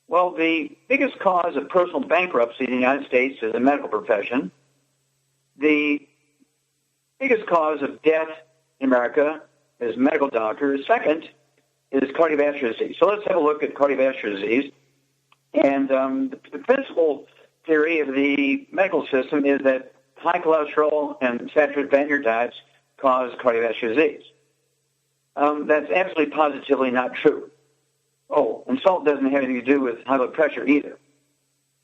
Well, the biggest cause of personal bankruptcy in the United States is the medical profession. The biggest cause of death in America is medical doctors. Second is cardiovascular disease. So let's have a look at cardiovascular disease. And the principal theory of the medical system is that high cholesterol and saturated fat in your diets cause cardiovascular disease. That's absolutely positively not true. Oh, and salt doesn't have anything to do with high blood pressure either.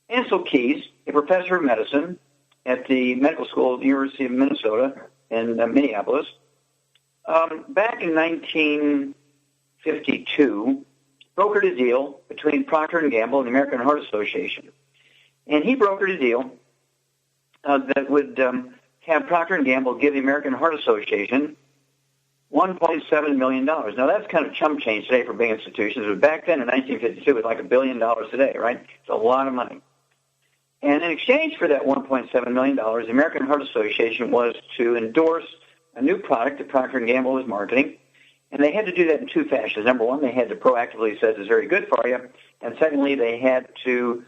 Ansel Keys, a professor of medicine at the medical school at the University of Minnesota in Minneapolis, back in 1952, brokered a deal between Procter & Gamble and the American Heart Association. And he brokered a deal that would have Procter & Gamble give the American Heart Association $1.7 million. Now, that's kind of chump change today for big institutions, but back then in 1952, it was like $1 billion today, right? It's a lot of money. And in exchange for that $1.7 million, the American Heart Association was to endorse a new product that Procter & Gamble was marketing, and they had to do that in two fashions. Number one, they had to proactively say it's very good for you, and secondly, they had to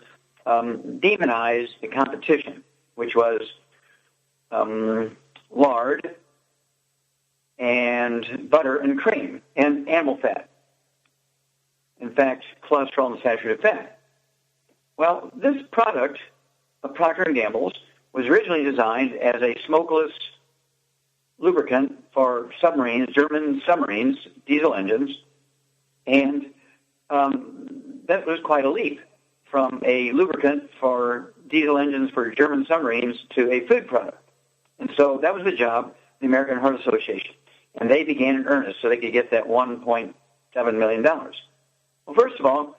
demonize the competition, which was lard and butter and cream and animal fat. In fact, cholesterol and saturated fat. Well, this product of Procter & Gamble's was originally designed as a smokeless lubricant for submarines, German submarines, diesel engines, and that was quite a leap from a lubricant for diesel engines for German submarines to a food product. And so that was the job of the American Heart Association. And they began in earnest so they could get that $1.7 million. Well, first of all,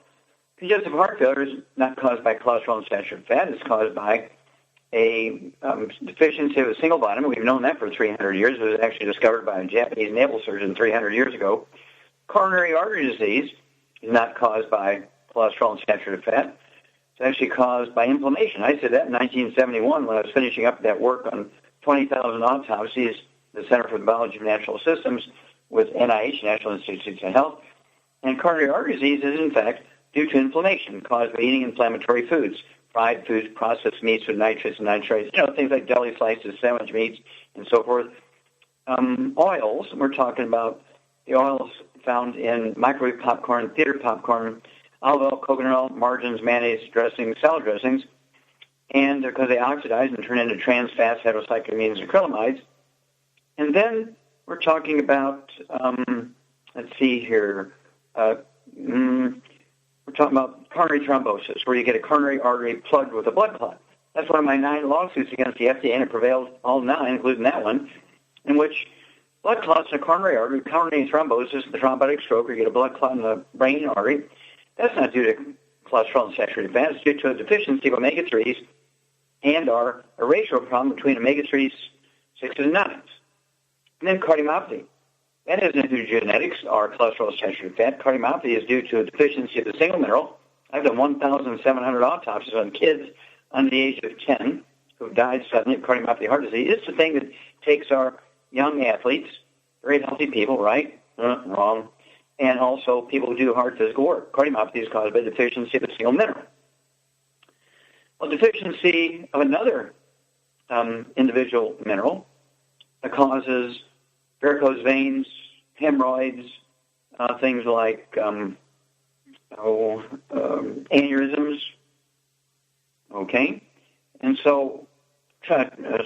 congestive heart failure is not caused by cholesterol and saturated fat. It's caused by a deficiency of a single vitamin. We've known that for 300 years. It was actually discovered by a Japanese naval surgeon 300 years ago. Coronary artery disease is not caused by cholesterol and saturated fat. It's actually caused by inflammation. I said that in 1971 when I was finishing up that work on 20,000 autopsies, the Center for the Biology of Natural Systems with NIH, National Institutes of Health. And coronary artery disease is, in fact, due to inflammation caused by eating inflammatory foods, fried foods, processed meats with nitrates and nitrates, things like deli slices, sandwich meats, and so forth. Oils, we're talking about the oils found in microwave popcorn, theater popcorn, olive oil, coconut oil, margarines, mayonnaise, dressings, salad dressings, and because they oxidize and turn into trans fats, heterocyclamines, and acrylamides. And then we're talking about, let's see here, we're talking about coronary thrombosis, where you get a coronary artery plugged with a blood clot. That's one of my 9 lawsuits against the FDA, and it prevailed all 9, including that one, in which blood clots in a coronary artery, coronary thrombosis, the thrombotic stroke, or you get a blood clot in the brain artery. That's not due to cholesterol and saturated fat. It's due to a deficiency of omega-3s and or a ratio problem between omega-3s, 6s, and 9s. And then cardiomyopathy. That isn't due to genetics or cholesterol and saturated fat. Cardiomyopathy is due to a deficiency of the single mineral. I've done 1,700 autopsies on kids under the age of 10 who've died suddenly of cardiomyopathy heart disease. It's the thing that takes our young athletes, very healthy people, right? Wrong. And also people who do hard physical work. Cardiomyopathy is caused by deficiency of a single mineral. Well, deficiency of another individual mineral causes varicose veins, hemorrhoids, things like aneurysms, okay? And so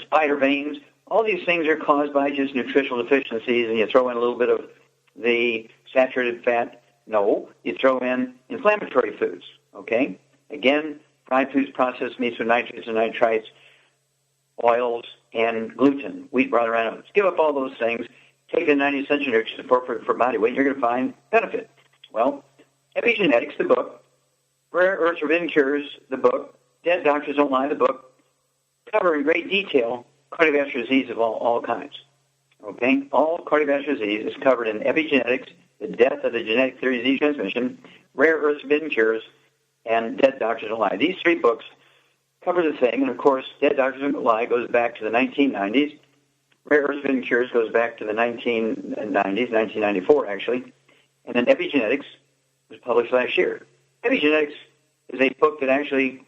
spider veins, all these things are caused by just nutritional deficiencies, and you throw in a little bit of the saturated fat. No, you throw in inflammatory foods, okay? Again, fried foods, processed meats with nitrates and nitrites, oils, and gluten, wheat, brown, and oats. Give up all those things. Take the 90 essential nutrients appropriate for body weight, you're going to find benefit. Well, Epigenetics, the book, Rare Earths Forbidden Cures, the book, Dead Doctors Don't Lie, the book, cover in great detail cardiovascular disease of all kinds. Okay? All cardiovascular disease is covered in Epigenetics, The Death of the Genetic Theory of Disease Transmission, Rare Earths Forbidden Cures, and Dead Doctors Don't Lie. These 3 books cover the thing, and of course, Dead Doctors Don't Lie goes back to the 1990s. Rare Earths Forbidden Cures goes back to the 1990s, 1994 actually, and then Epigenetics was published last year. Epigenetics is a book that actually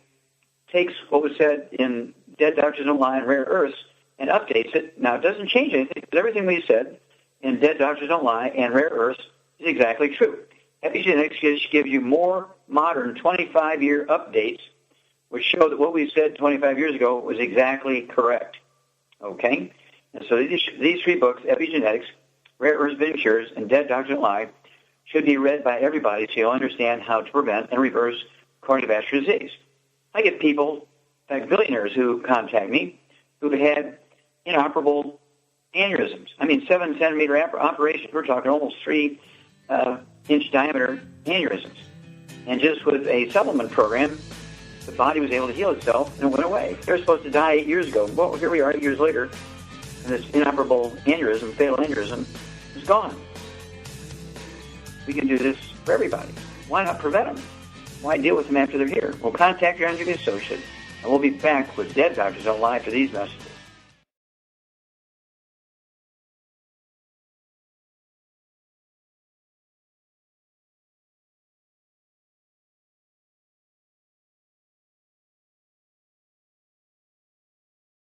takes what was said in Dead Doctors Don't Lie and Rare Earths and updates it. Now, it doesn't change anything, because everything we said in Dead Doctors Don't Lie and Rare Earths is exactly true. Epigenetics gives you more modern 25-year updates, which show that what we said 25 years ago was exactly correct. Okay? And so these three books, Epigenetics, Rare Earths Been Cures, and Dead Doctors Don't Lie, should be read by everybody so you'll understand how to prevent and reverse cardiovascular disease. I get people, in fact, billionaires, who contact me who had inoperable aneurysms. I mean, 7-centimeter operations. We're talking almost 3-inch diameter aneurysms. And just with a supplement program, the body was able to heal itself and it went away. They were supposed to die 8 years ago. Well, here we are 8 years later, and this inoperable aneurysm, fatal aneurysm, is gone. We can do this for everybody. Why not prevent them? Why deal with them after they're here? Well, contact your energy associate, and we'll be back with Dead Doctors Don't Lie for these messages.